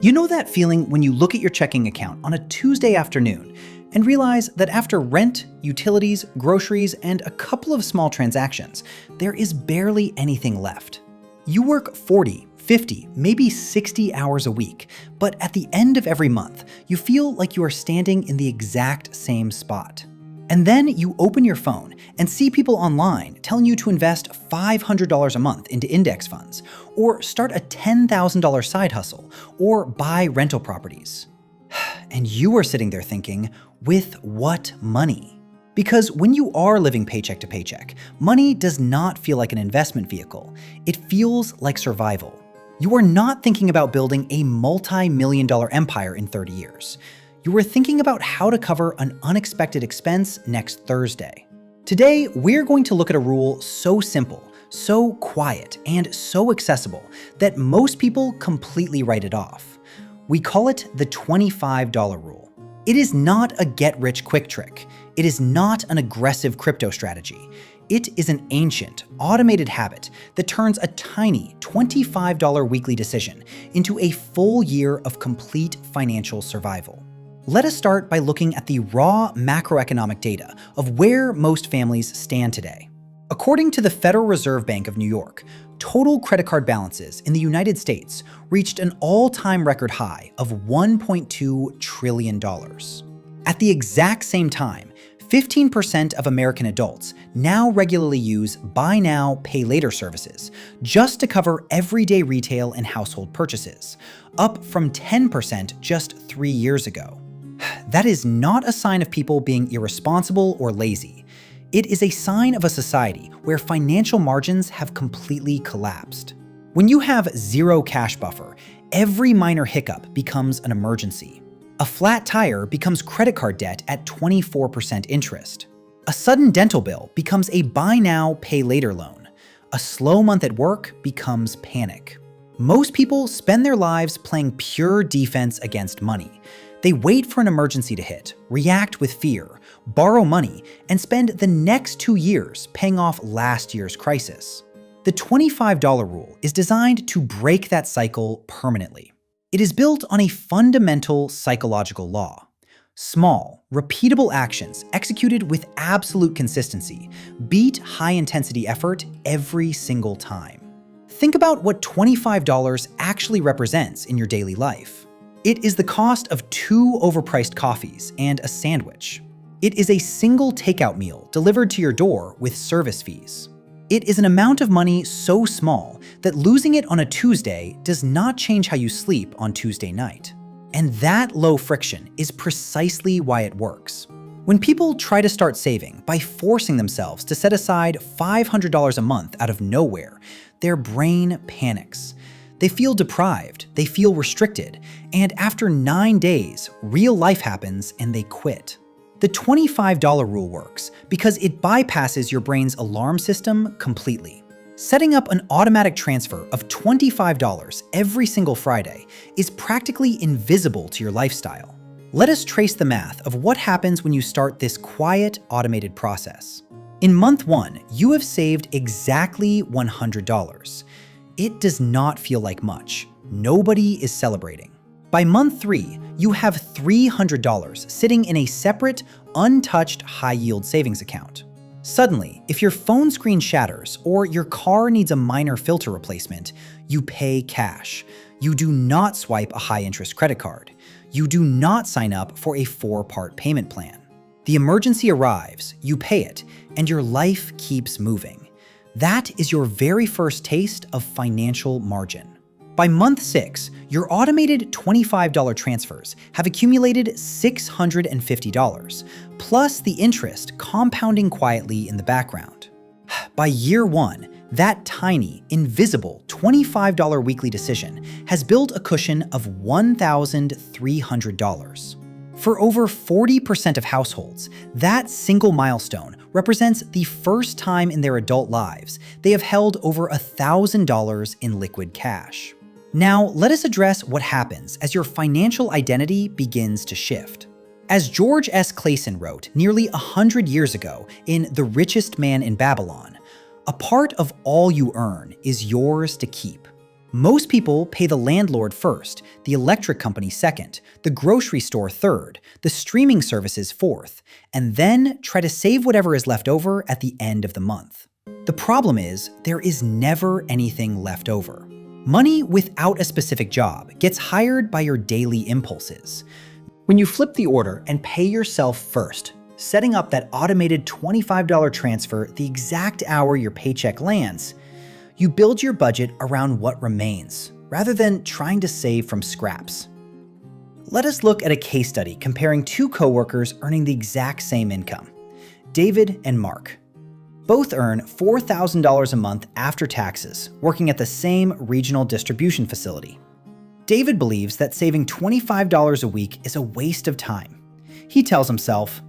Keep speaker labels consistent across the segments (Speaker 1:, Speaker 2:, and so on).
Speaker 1: You know that feeling when you look at your checking account on a Tuesday afternoon and realize that after rent, utilities, groceries, and a couple of small transactions, there is barely anything left. You work 40, 50, maybe 60 hours a week, but at the end of every month, you feel like you are standing in the exact same spot. And then you open your phone and see people online telling you to invest $500 a month into index funds, or start a $10,000 side hustle, or buy rental properties. And you are sitting there thinking, with what money? Because when you are living paycheck to paycheck, money does not feel like an investment vehicle. It feels like survival. You are not thinking about building a multi-million-dollar empire in 30 years. You were thinking about how to cover an unexpected expense next Thursday. Today, we're going to look at a rule so simple, so quiet, and so accessible that most people completely write it off. We call it the $25 rule. It is not a get-rich-quick trick. It is not an aggressive crypto strategy. It is an ancient, automated habit that turns a tiny $25 weekly decision into a full year of complete financial survival. Let us start by looking at the raw macroeconomic data of where most families stand today. According to the Federal Reserve Bank of New York, total credit card balances in the United States reached an all-time record high of $1.2 trillion. At the exact same time, 15% of American adults now regularly use buy now, pay later services just to cover everyday retail and household purchases, up from 10% just 3 years ago. That is not a sign of people being irresponsible or lazy. It is a sign of a society where financial margins have completely collapsed. When you have zero cash buffer, every minor hiccup becomes an emergency. A flat tire becomes credit card debt at 24% interest. A sudden dental bill becomes a buy now, pay later loan. A slow month at work becomes panic. Most people spend their lives playing pure defense against money. They wait for an emergency to hit, react with fear, borrow money, and spend the next 2 years paying off last year's crisis. The $25 rule is designed to break that cycle permanently. It is built on a fundamental psychological law. Small, repeatable actions executed with absolute consistency beat high-intensity effort every single time. Think about what $25 actually represents in your daily life. It is the cost of 2 overpriced coffees and a sandwich. It is a single takeout meal delivered to your door with service fees. It is an amount of money so small that losing it on a Tuesday does not change how you sleep on Tuesday night. And that low friction is precisely why it works. When people try to start saving by forcing themselves to set aside $500 a month out of nowhere, their brain panics. They feel deprived, they feel restricted, and after 9 days, real life happens and they quit. The $25 rule works because it bypasses your brain's alarm system completely. Setting up an automatic transfer of $25 every single Friday is practically invisible to your lifestyle. Let us trace the math of what happens when you start this quiet, automated process. In month 1, you have saved exactly $100. It does not feel like much. Nobody is celebrating. By month 3, you have $300 sitting in a separate, untouched high-yield savings account. Suddenly, if your phone screen shatters or your car needs a minor filter replacement, you pay cash. You do not swipe a high-interest credit card. You do not sign up for a 4-part payment plan. The emergency arrives, you pay it, and your life keeps moving. That is your very first taste of financial margin. By month 6, your automated $25 transfers have accumulated $650, plus the interest compounding quietly in the background. By year 1, that tiny, invisible $25 weekly decision has built a cushion of $1,300. For over 40% of households, that single milestone represents the first time in their adult lives they have held over $1,000 in liquid cash. Now, let us address what happens as your financial identity begins to shift. As George S. Clason wrote nearly 100 years ago in The Richest Man in Babylon, a part of all you earn is yours to keep. Most people pay the landlord first, the electric company second, the grocery store third, the streaming services fourth, and then try to save whatever is left over at the end of the month. The problem is, there is never anything left over. Money without a specific job gets hired by your daily impulses. When you flip the order and pay yourself first, setting up that automated $25 transfer the exact hour your paycheck lands, you build your budget around what remains, rather than trying to save from scraps. Let us look at a case study comparing two coworkers earning the exact same income, David and Mark. Both earn $4,000 a month after taxes, working at the same regional distribution facility. David believes that saving $25 a week is a waste of time. He tells himself,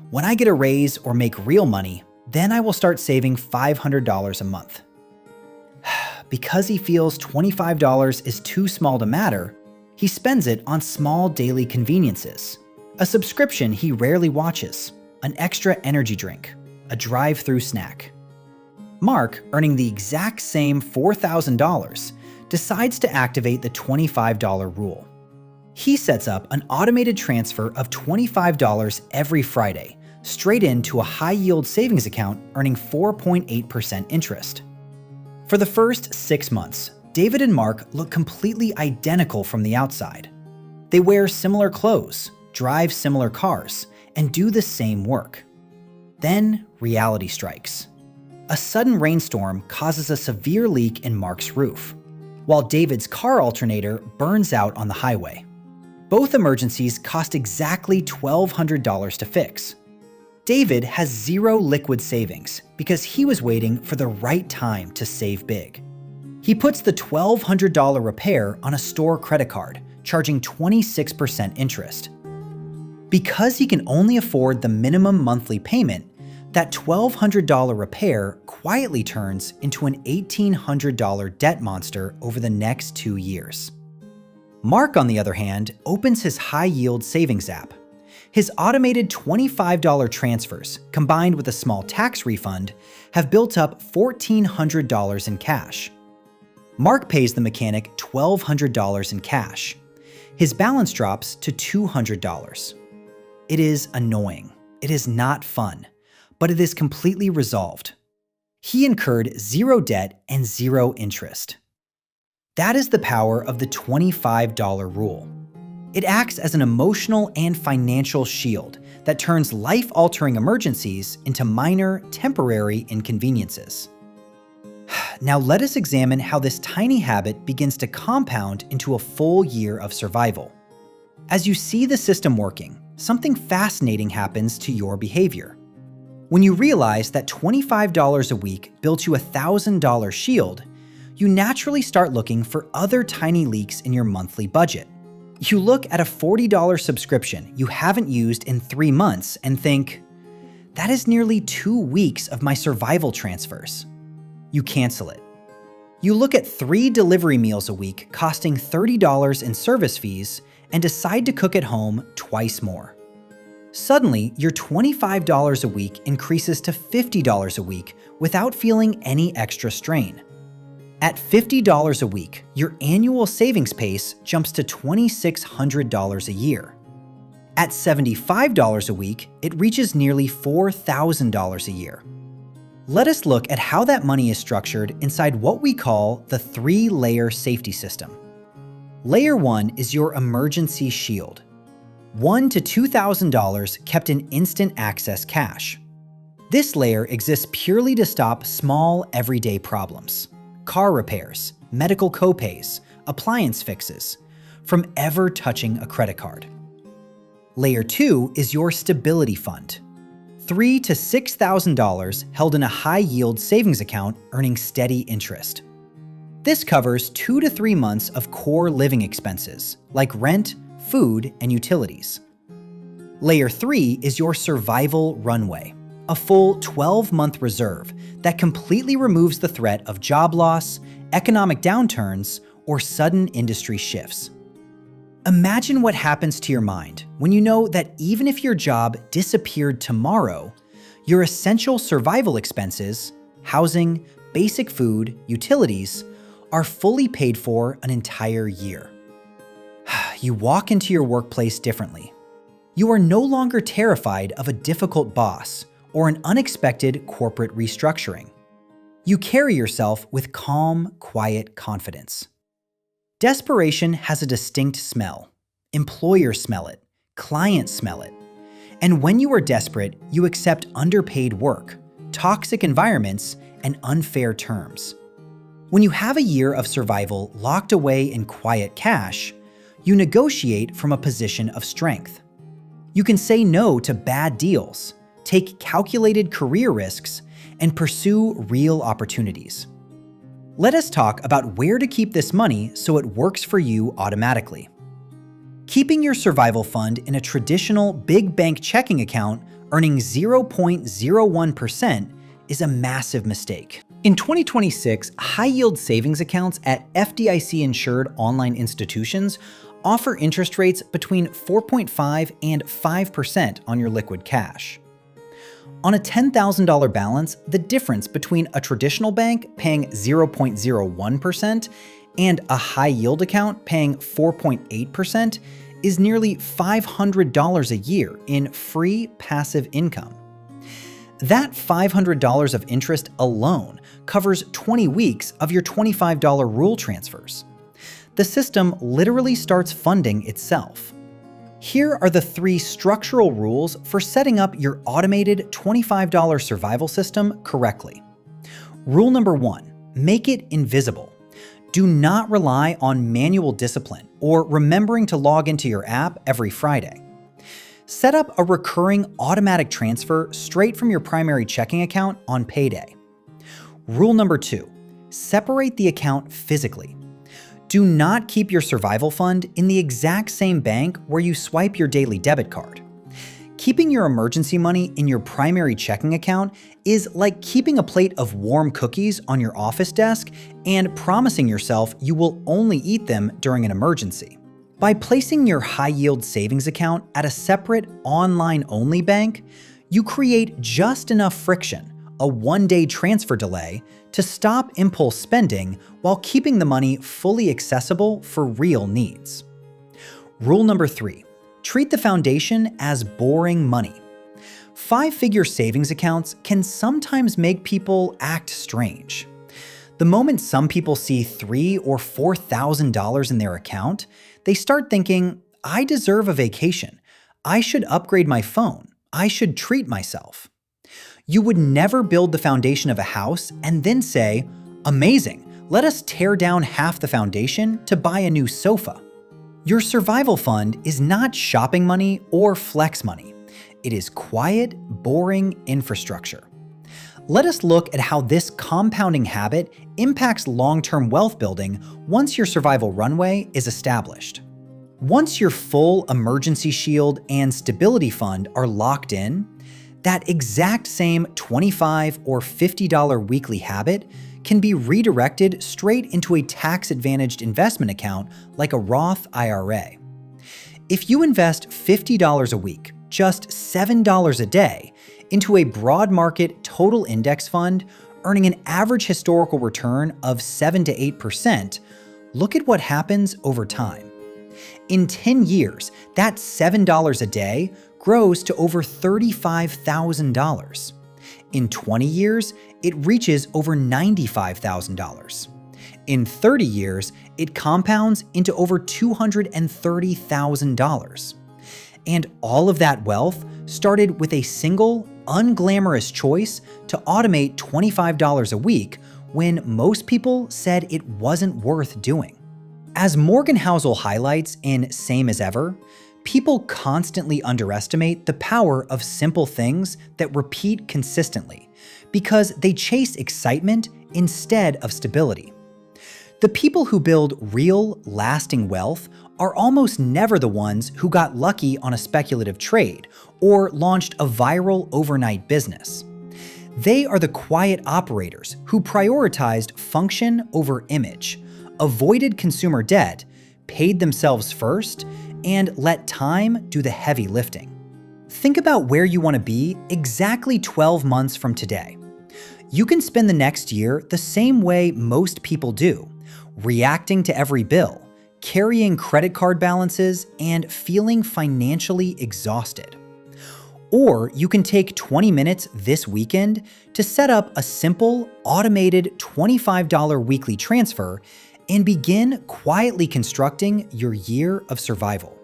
Speaker 1: "When I get a raise or make real money, then I will start saving $500 a month." Because he feels $25 is too small to matter, he spends it on small daily conveniences. A subscription he rarely watches, an extra energy drink, a drive-through snack. Mark, earning the exact same $4,000, decides to activate the $25 rule. He sets up an automated transfer of $25 every Friday, straight into a high-yield savings account earning 4.8% interest. For the first 6 months, David and Mark look completely identical from the outside. They wear similar clothes, drive similar cars, and do the same work. Then reality strikes. A sudden rainstorm causes a severe leak in Mark's roof, while David's car alternator burns out on the highway. Both emergencies cost exactly $1,200 to fix. David has zero liquid savings because he was waiting for the right time to save big. He puts the $1,200 repair on a store credit card, charging 26% interest. Because he can only afford the minimum monthly payment, that $1,200 repair quietly turns into an $1,800 debt monster over the next 2 years. Mark, on the other hand, opens his high-yield savings app. His automated $25 transfers, combined with a small tax refund, have built up $1,400 in cash. Mark pays the mechanic $1,200 in cash. His balance drops to $200. It is annoying. It is not fun, but it is completely resolved. He incurred zero debt and zero interest. That is the power of the $25 rule. It acts as an emotional and financial shield that turns life-altering emergencies into minor, temporary inconveniences. Now let us examine how this tiny habit begins to compound into a full year of survival. As you see the system working, something fascinating happens to your behavior. When you realize that $25 a week built you a $1,000 shield, you naturally start looking for other tiny leaks in your monthly budget. You look at a $40 subscription you haven't used in 3 months and think, that is nearly 2 weeks of my survival transfers. You cancel it. You look at 3 delivery meals a week costing $30 in service fees and decide to cook at home twice more. Suddenly, your $25 a week increases to $50 a week without feeling any extra strain. At $50 a week, your annual savings pace jumps to $2,600 a year. At $75 a week, it reaches nearly $4,000 a year. Let us look at how that money is structured inside what we call the 3-layer safety system. Layer 1 is your emergency shield. $1,000 to $2,000 kept in instant access cash. This layer exists purely to stop small, everyday problems. Car repairs, medical copays, appliance fixes, from ever touching a credit card. Layer 2 is your stability fund. $3,000 to $6,000 held in a high-yield savings account earning steady interest. This covers 2 to 3 months of core living expenses, like rent, food, and utilities. Layer 3 is your survival runway, a full 12-month reserve that completely removes the threat of job loss, economic downturns, or sudden industry shifts. Imagine what happens to your mind when you know that even if your job disappeared tomorrow, your essential survival expenses, housing, basic food, utilities, are fully paid for an entire year. You walk into your workplace differently. You are no longer terrified of a difficult boss or an unexpected corporate restructuring. You carry yourself with calm, quiet confidence. Desperation has a distinct smell. Employers smell it. Clients smell it. And when you are desperate, you accept underpaid work, toxic environments, and unfair terms. When you have a year of survival locked away in quiet cash, you negotiate from a position of strength. You can say no to bad deals, take calculated career risks, and pursue real opportunities. Let us talk about where to keep this money so it works for you automatically. Keeping your survival fund in a traditional big bank checking account earning 0.01% is a massive mistake. In 2026, high-yield savings accounts at FDIC-insured online institutions offer interest rates between 4.5 and 5% on your liquid cash. On a $10,000 balance, the difference between a traditional bank paying 0.01% and a high-yield account paying 4.8% is nearly $500 a year in free passive income. That $500 of interest alone covers 20 weeks of your $25 rule transfers. The system literally starts funding itself. Here are the 3 structural rules for setting up your automated $25 survival system correctly. Rule number 1, make it invisible. Do not rely on manual discipline or remembering to log into your app every Friday. Set up a recurring automatic transfer straight from your primary checking account on payday. Rule number 2, separate the account physically. Do not keep your survival fund in the exact same bank where you swipe your daily debit card. Keeping your emergency money in your primary checking account is like keeping a plate of warm cookies on your office desk and promising yourself you will only eat them during an emergency. By placing your high-yield savings account at a separate online-only bank, you create just enough friction, a one-day transfer delay, to stop impulse spending while keeping the money fully accessible for real needs. Rule number 3, treat the foundation as boring money. 5-figure savings accounts can sometimes make people act strange. The moment some people see $3,000 or $4,000 in their account, they start thinking, I deserve a vacation. I should upgrade my phone. I should treat myself. You would never build the foundation of a house and then say, amazing, let us tear down half the foundation to buy a new sofa. Your survival fund is not shopping money or flex money. It is quiet, boring infrastructure. Let us look at how this compounding habit impacts long-term wealth building once your survival runway is established. Once your full emergency shield and stability fund are locked in, that exact same $25 or $50 weekly habit can be redirected straight into a tax-advantaged investment account like a Roth IRA. If you invest $50 a week, just $7 a day, into a broad market total index fund, earning an average historical return of 7 to 8%, look at what happens over time. In 10 years, that $7 a day grows to over $35,000. In 20 years, it reaches over $95,000. In 30 years, it compounds into over $230,000. And all of that wealth started with a single, unglamorous choice to automate $25 a week when most people said it wasn't worth doing. As Morgan Housel highlights in Same as Ever, people constantly underestimate the power of simple things that repeat consistently because they chase excitement instead of stability. The people who build real, lasting wealth are almost never the ones who got lucky on a speculative trade or launched a viral overnight business. They are the quiet operators who prioritized function over image, avoided consumer debt, paid themselves first, and let time do the heavy lifting. Think about where you want to be exactly 12 months from today. You can spend the next year the same way most people do, reacting to every bill, carrying credit card balances, and feeling financially exhausted. Or you can take 20 minutes this weekend to set up a simple, automated $25 weekly transfer and begin quietly constructing your year of survival.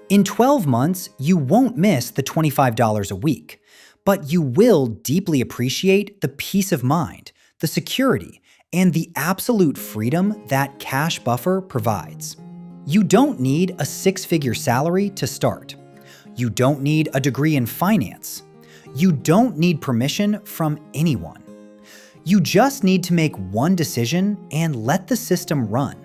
Speaker 1: In 12 months, you won't miss the $25 a week, but you will deeply appreciate the peace of mind, the security, and the absolute freedom that Cash Buffer provides. You don't need a six-figure salary to start. You don't need a degree in finance. You don't need permission from anyone. You just need to make one decision and let the system run.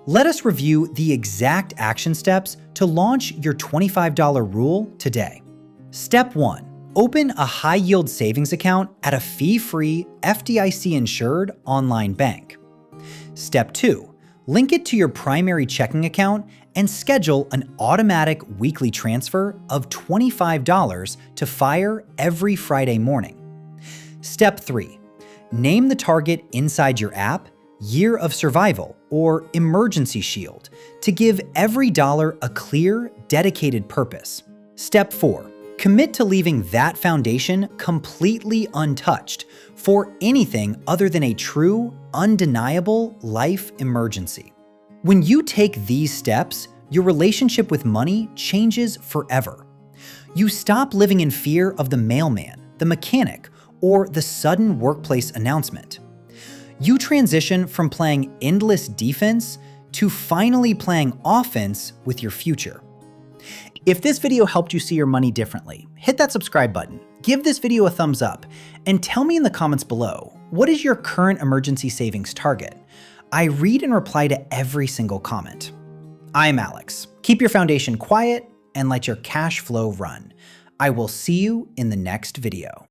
Speaker 1: Let us review the exact action steps to launch your $25 rule today. Step 1. Open a high-yield savings account at a fee-free, FDIC-insured online bank. Step 2. Link it to your primary checking account and schedule an automatic weekly transfer of $25 to FIRE every Friday morning. Step 3. Name the target inside your app Year of Survival or Emergency Shield to give every dollar a clear, dedicated purpose. Step 4. Commit to leaving that foundation completely untouched for anything other than a true, undeniable life emergency. When you take these steps, your relationship with money changes forever. You stop living in fear of the mailman, the mechanic, or the sudden workplace announcement. You transition from playing endless defense to finally playing offense with your future. If this video helped you see your money differently, hit that subscribe button, give this video a thumbs up, and tell me in the comments below, what is your current emergency savings target? I read and reply to every single comment. I'm Alex. Keep your foundation quiet and let your cash flow run. I will see you in the next video.